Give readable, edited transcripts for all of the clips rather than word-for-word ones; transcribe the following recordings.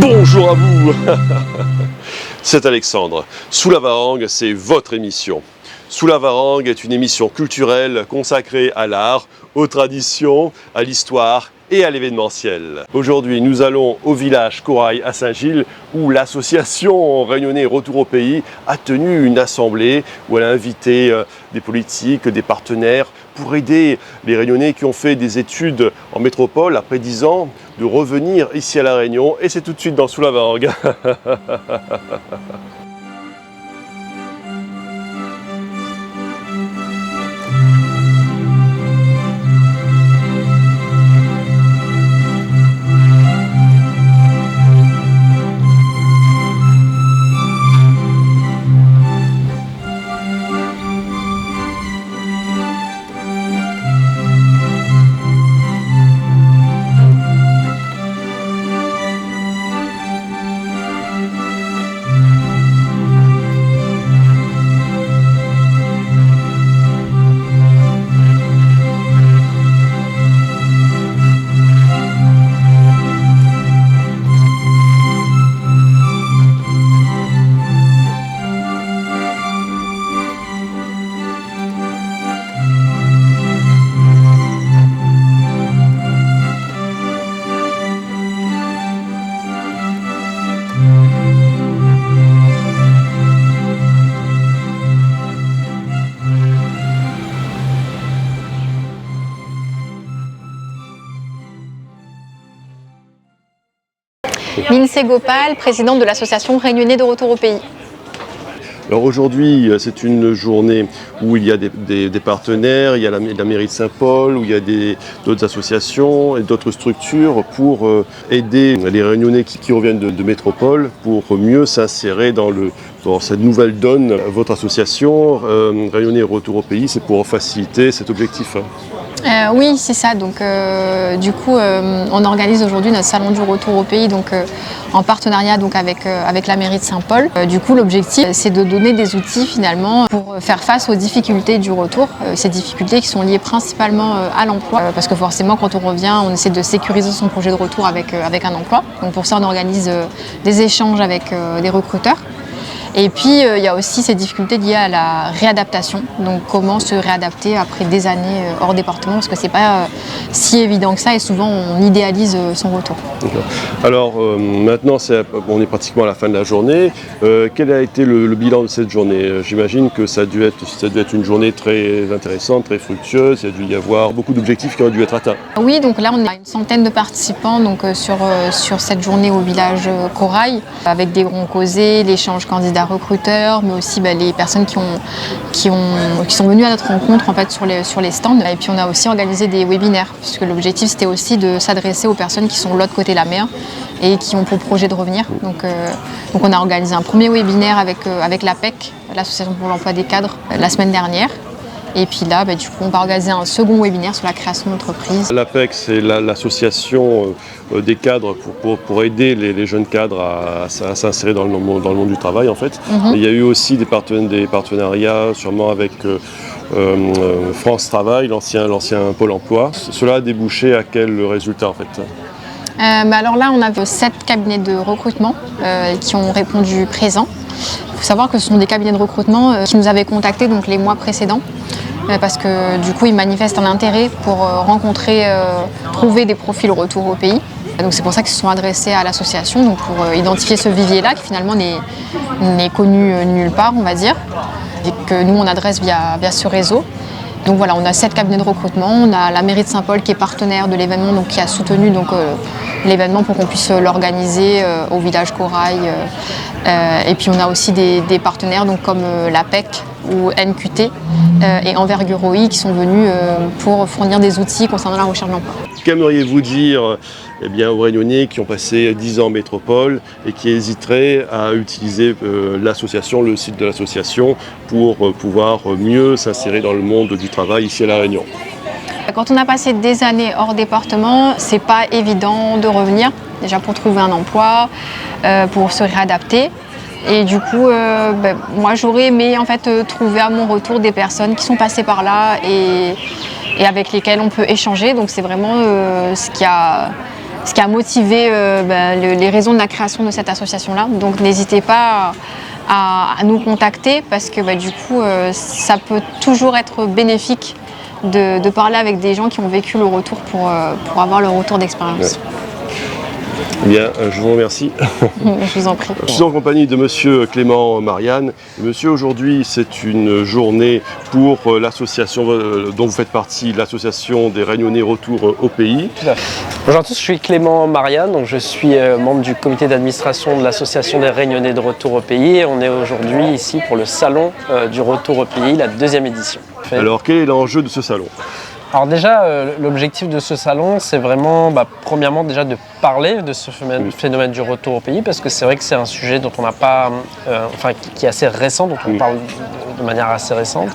Bonjour à vous. C'est Alexandre. Sous la Varangue, c'est votre émission. Sous la Varangue est une émission culturelle consacrée à l'art, aux traditions, à l'histoire et à l'événementiel. Aujourd'hui, nous allons au village Corail à Saint-Gilles où l'association Réunionnais Retour au Pays a tenu une assemblée où elle a invité des politiques, des partenaires pour aider les Réunionnais qui ont fait des études en métropole après 10 ans de revenir ici à La Réunion. Et c'est tout de suite dans Sous la Varangue. Lindsay Gopal, présidente de l'association Réunionnais de Retour au Pays. Alors aujourd'hui, c'est une journée où il y a des partenaires, il y a la mairie de Saint-Paul, où il y a d'autres associations et d'autres structures pour aider les Réunionnais qui reviennent de métropole pour mieux s'insérer dans cette nouvelle donne. Votre association, Réunionnais Retour au Pays, c'est pour faciliter cet objectif. Oui, c'est ça. Donc, du coup, on organise aujourd'hui notre salon du retour au pays, donc en partenariat donc avec la mairie de Saint-Paul. Du coup, l'objectif, c'est de donner des outils finalement pour faire face aux difficultés du retour. Ces difficultés qui sont liées principalement à l'emploi, parce que forcément, quand on revient, on essaie de sécuriser son projet de retour avec un emploi. Donc, pour ça, on organise des échanges avec des recruteurs. Et puis, il y a aussi ces difficultés liées à la réadaptation. Donc, comment se réadapter après des années hors département, parce que c'est pas si évident que ça, et souvent, on idéalise son retour. Alors, maintenant, on est pratiquement à la fin de la journée. Quel a été le bilan de cette journée? J'imagine que ça a dû être une journée très intéressante, très fructueuse. Il y a dû y avoir beaucoup d'objectifs qui ont dû être atteints. Oui, donc là, on a une centaine de participants donc, sur cette journée au village Corail, avec des ronds causés, l'échange candidat recruteurs, mais aussi les personnes qui sont venues à notre rencontre en fait, sur les stands. Et puis on a aussi organisé des webinaires, puisque l'objectif c'était aussi de s'adresser aux personnes qui sont de l'autre côté de la mer et qui ont pour projet de revenir. Donc on a organisé un premier webinaire avec l'APEC, l'Association pour l'emploi des cadres, la semaine dernière. Et puis là, du coup, on va organiser un second webinaire sur la création d'entreprise. L'APEC, c'est l'association des cadres pour aider les jeunes cadres à s'insérer dans le monde du travail, en fait. Il y a eu aussi des partenariats, sûrement avec France Travail, l'ancien Pôle emploi. Cela a débouché à quel résultat, en fait? Alors là, on a 7 cabinets de recrutement qui ont répondu présents. Il faut savoir que ce sont des cabinets de recrutement qui nous avaient contactés donc, les mois précédents. Parce que du coup ils manifestent un intérêt pour trouver des profils retour au pays. Donc c'est pour ça qu'ils se sont adressés à l'association donc pour identifier ce vivier-là qui finalement n'est connu nulle part, on va dire, et que nous on adresse via ce réseau. Donc voilà, on a 7 cabinets de recrutement, on a la mairie de Saint-Paul qui est partenaire de l'événement, donc qui a soutenu l'événement pour qu'on puisse l'organiser au village Corail. Et puis on a aussi des partenaires donc, comme l'APEC ou NQT et Envergure OI qui sont venus pour fournir des outils concernant la recherche d'emploi. Qu'aimeriez-vous dire aux Réunionnais qui ont passé 10 ans en métropole et qui hésiteraient à utiliser l'association, le site de l'association pour pouvoir mieux s'insérer dans le monde du travail ici à La Réunion? Quand on a passé des années hors département, c'est pas évident de revenir, déjà pour trouver un emploi, pour se réadapter. Et du coup, moi j'aurais aimé en fait trouver à mon retour des personnes qui sont passées par là et avec lesquelles on peut échanger. Donc c'est vraiment ce qui a ce qui a motivé les raisons de la création de cette association-là. Donc n'hésitez pas à nous contacter parce que du coup, ça peut toujours être bénéfique de parler avec des gens qui ont vécu le retour pour avoir le retour d'expérience. Bien, je vous remercie. Je vous en prie. Je suis en compagnie de Monsieur Clément Marianne. Monsieur, aujourd'hui, c'est une journée pour l'association dont vous faites partie, l'association des Réunionnais Retour au pays. Bonjour à tous, je suis Clément Marianne, donc je suis membre du comité d'administration de l'association des Réunionnais de Retour au pays. Et on est aujourd'hui ici pour le salon du Retour au pays, la 2e édition. Alors, quel est l'enjeu de ce salon ? Alors déjà, l'objectif de ce salon, c'est vraiment, premièrement déjà de parler de ce phénomène du retour au pays, parce que c'est vrai que c'est un sujet dont on n'a pas, qui est assez récent, dont on parle de manière assez récente.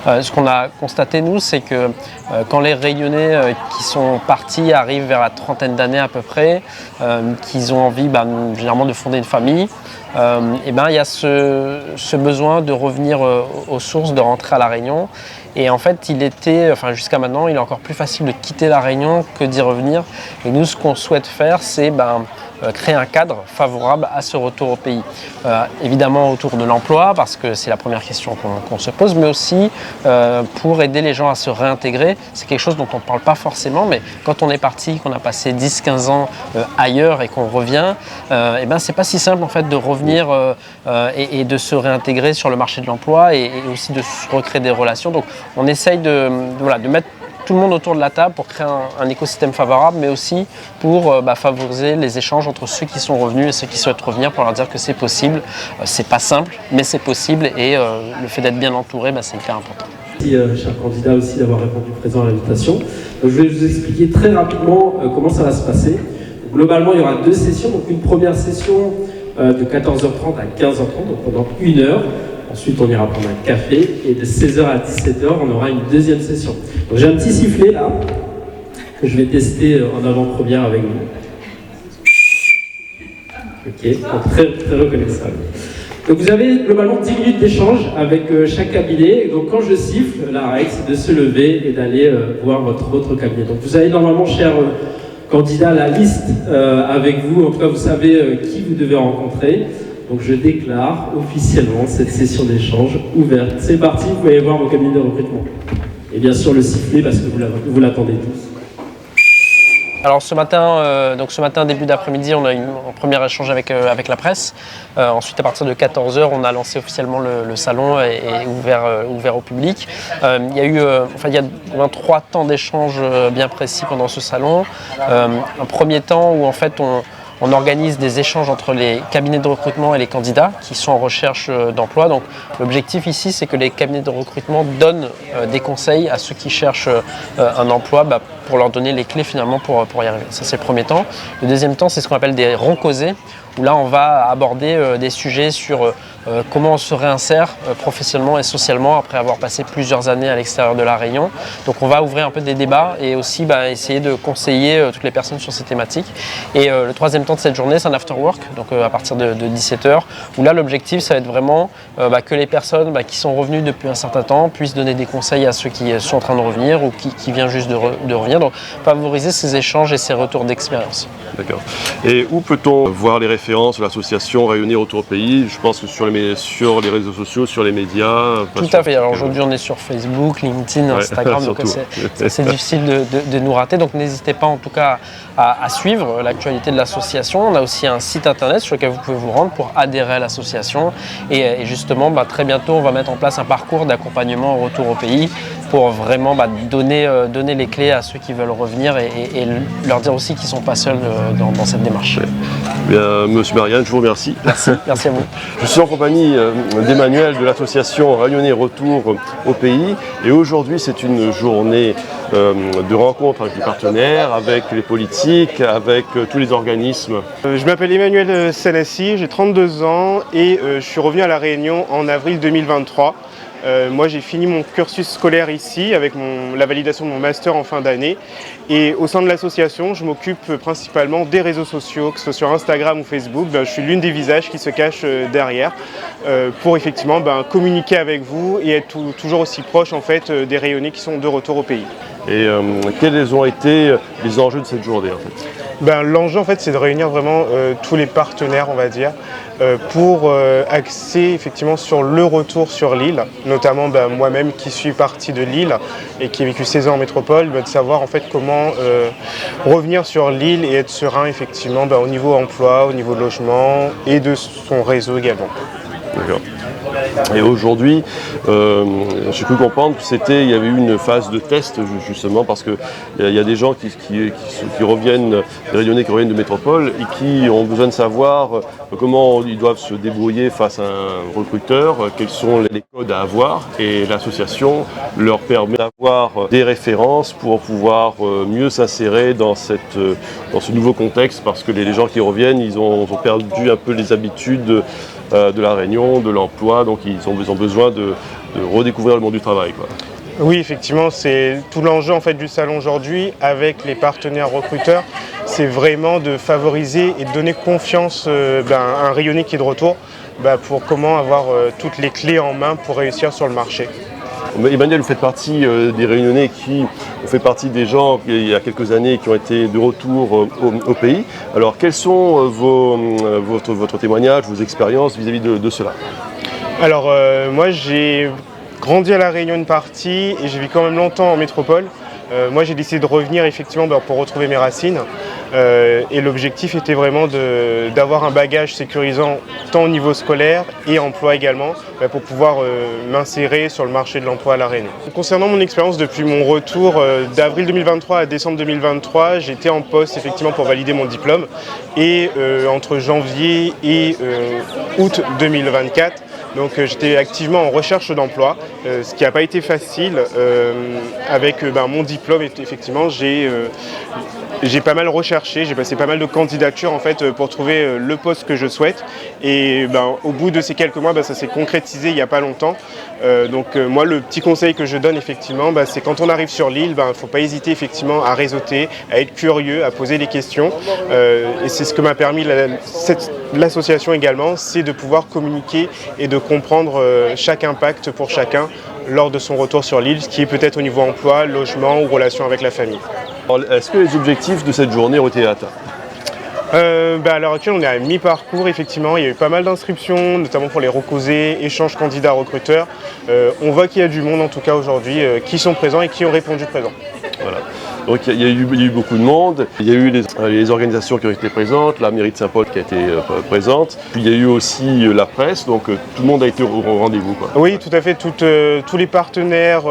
Ce qu'on a constaté, nous, c'est que quand les Réunionnais qui sont partis arrivent vers la trentaine d'années à peu près, qu'ils ont envie généralement de fonder une famille, il y a ce besoin de revenir aux sources, de rentrer à La Réunion. Et en fait, jusqu'à maintenant, il est encore plus facile de quitter La Réunion que d'y revenir. Et nous, ce qu'on souhaite faire, c'est créer un cadre favorable à ce retour au pays. Évidemment autour de l'emploi, parce que c'est la première question qu'on se pose, mais aussi pour aider les gens à se réintégrer. C'est quelque chose dont on ne parle pas forcément, mais quand on est parti, qu'on a passé 10-15 ans ailleurs et qu'on revient, c'est pas si simple en fait de revenir et de se réintégrer sur le marché de l'emploi et aussi de se recréer des relations. Donc on essaye de mettre tout le monde autour de la table pour créer un écosystème favorable, mais aussi pour favoriser les échanges entre ceux qui sont revenus et ceux qui souhaitent revenir pour leur dire que c'est possible. C'est pas simple, mais c'est possible et le fait d'être bien entouré, c'est hyper important. Merci, cher candidat, aussi d'avoir répondu présent à l'invitation. Donc, je vais vous expliquer très rapidement comment ça va se passer. Donc, globalement, il y aura 2 sessions. Donc, une première session de 14h30 à 15h30, donc pendant 1 heure. Ensuite, on ira prendre un café et de 16h à 17h, on aura une 2e session. Donc, j'ai un petit sifflet là que je vais tester en avant-première avec vous. Ok, donc très, très reconnaissable. Donc, vous avez globalement 10 minutes d'échange avec chaque cabinet. Donc, quand je siffle, la règle, c'est de se lever et d'aller voir votre cabinet. Donc, vous avez normalement, cher candidat, la liste avec vous. En tout cas, vous savez qui vous devez rencontrer. Donc je déclare officiellement cette session d'échange ouverte. C'est parti, vous pouvez voir mon cabinet de recrutement. Et bien sûr le sifflet parce que vous l'attendez tous. Alors ce matin, début d'après-midi, on a eu un premier échange avec la presse. Ensuite, à partir de 14h, on a lancé officiellement le salon et ouvert au public. Il y a 3 temps d'échange bien précis pendant ce salon. Un premier temps où en fait on organise des échanges entre les cabinets de recrutement et les candidats qui sont en recherche d'emploi. Donc l'objectif ici, c'est que les cabinets de recrutement donnent des conseils à ceux qui cherchent un emploi pour leur donner les clés finalement pour y arriver. Ça, c'est le premier temps. Le deuxième temps, c'est ce qu'on appelle des ronds causés, où là, on va aborder des sujets sur comment on se réinsère professionnellement et socialement après avoir passé plusieurs années à l'extérieur de La Réunion. Donc on va ouvrir un peu des débats et aussi essayer de conseiller toutes les personnes sur ces thématiques. Et le troisième temps de cette journée, c'est un after work, donc à partir de 17h, où là l'objectif, ça va être vraiment que les personnes qui sont revenues depuis un certain temps puissent donner des conseils à ceux qui sont en train de revenir ou qui viennent juste de revenir. Donc favoriser ces échanges et ces retours d'expérience. D'accord. Et où peut-on voir les références de l'association Réunionnais Retour au pays? Je pense que sur les réseaux sociaux, sur les médias. Tout à fait. Alors aujourd'hui, on est sur Facebook, LinkedIn, Instagram, donc c'est difficile de nous rater. Donc n'hésitez pas en tout cas à suivre l'actualité de l'association. On a aussi un site internet sur lequel vous pouvez vous rendre pour adhérer à l'association. Et justement, très bientôt, on va mettre en place un parcours d'accompagnement au retour au pays pour vraiment donner les clés à ceux qui veulent revenir et leur dire aussi qu'ils ne sont pas seuls dans cette démarche. Bien, Monsieur Marianne, je vous remercie. Merci à vous. Je suis en compagnie d'Emmanuel de l'association Réunionnais Retour au pays. Et aujourd'hui, c'est une journée de rencontre avec les partenaires, avec les politiques, avec tous les organismes. Je m'appelle Emmanuel Senassi, j'ai 32 ans et je suis revenu à La Réunion en avril 2023. Moi, j'ai fini mon cursus scolaire ici avec la validation de mon master en fin d'année. Et au sein de l'association, je m'occupe principalement des réseaux sociaux, que ce soit sur Instagram ou Facebook. Je suis l'une des visages qui se cache derrière pour effectivement communiquer avec vous et être toujours aussi proche en fait, des Réunionnais qui sont de retour au pays. Et quels ont été les enjeux de cette journée en fait? L'enjeu en fait c'est de réunir vraiment tous les partenaires on va dire pour axer effectivement sur le retour sur l'île, notamment moi-même qui suis parti de Lille et qui ai vécu 16 ans en métropole, de savoir en fait comment revenir sur l'île et être serein effectivement au niveau emploi, au niveau logement et de son réseau également. D'accord. Et aujourd'hui, j'ai cru comprendre qu'il y avait eu une phase de test justement parce qu'il y a des gens qui reviennent, des Réunionnais qui reviennent de métropole et qui ont besoin de savoir comment ils doivent se débrouiller face à un recruteur, quels sont les codes à avoir, et l'association leur permet d'avoir des références pour pouvoir mieux s'insérer dans ce nouveau contexte parce que les gens qui reviennent, ils ont perdu un peu les habitudes de la Réunion, de l'emploi, donc ils ont besoin de redécouvrir le monde du travail, quoi. Oui, effectivement, c'est tout l'enjeu en fait, du salon aujourd'hui avec les partenaires recruteurs, c'est vraiment de favoriser et de donner confiance à un Rayonnais qui est de retour pour comment avoir toutes les clés en main pour réussir sur le marché. Emmanuel, vous faites partie des Réunionnais qui ont fait partie des gens il y a quelques années qui ont été de retour au pays. Alors quels sont votre témoignage, vos expériences vis-à-vis de cela? Alors moi j'ai grandi à La Réunion une partie et j'ai vécu quand même longtemps en métropole. Moi j'ai décidé de revenir effectivement pour retrouver mes racines et l'objectif était vraiment d'avoir un bagage sécurisant tant au niveau scolaire et emploi également pour pouvoir m'insérer sur le marché de l'emploi à La Réunion. Concernant mon expérience depuis mon retour d'avril 2023 à décembre 2023, j'étais en poste effectivement pour valider mon diplôme et entre janvier et août 2024, donc j'étais activement en recherche d'emploi, ce qui n'a pas été facile. Avec mon diplôme, effectivement, j'ai pas mal recherché, j'ai passé pas mal de candidatures en fait, pour trouver le poste que je souhaite. Et au bout de ces quelques mois, ça s'est concrétisé il n'y a pas longtemps. Moi, le petit conseil que je donne effectivement, c'est quand on arrive sur l'île, il ne faut pas hésiter effectivement à réseauter, à être curieux, à poser des questions. Et c'est ce que m'a permis l'association également, c'est de pouvoir communiquer et de comprendre chaque impact pour chacun lors de son retour sur l'île, ce qui est peut-être au niveau emploi, logement ou relation avec la famille. Est-ce que les objectifs de cette journée ont été atteints? À l'heure actuelle, on est à mi-parcours, effectivement. Il y a eu pas mal d'inscriptions, notamment pour les recosés, échanges candidats-recruteurs. On voit qu'il y a du monde, en tout cas aujourd'hui, qui sont présents et qui ont répondu présent. Voilà. Donc il y a eu beaucoup de monde, il y a eu les organisations qui ont été présentes, la mairie de Saint-Paul qui a été présente, puis il y a eu aussi la presse, donc tout le monde a été au rendez-vous, quoi. Oui, tout à fait, tous les partenaires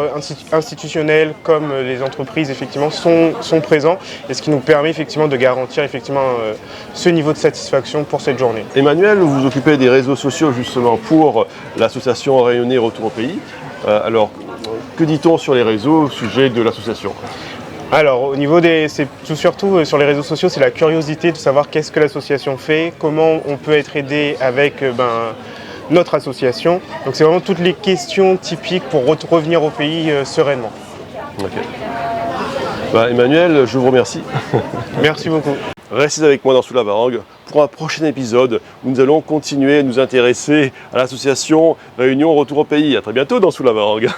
institutionnels comme les entreprises effectivement sont présents, et ce qui nous permet effectivement de garantir effectivement ce niveau de satisfaction pour cette journée. Emmanuel, vous vous occupez des réseaux sociaux justement pour l'association Rayonnais Retour au pays. Alors, que dit-on sur les réseaux au sujet de l'association? Alors au niveau c'est surtout sur les réseaux sociaux, c'est la curiosité de savoir qu'est-ce que l'association fait, comment on peut être aidé avec notre association. Donc c'est vraiment toutes les questions typiques pour revenir au pays sereinement. Ok. Emmanuel, je vous remercie. Merci beaucoup. Restez avec moi dans Sous la Varangue pour un prochain épisode où nous allons continuer à nous intéresser à l'association Réunion Retour au pays. À très bientôt dans Sous la Varangue.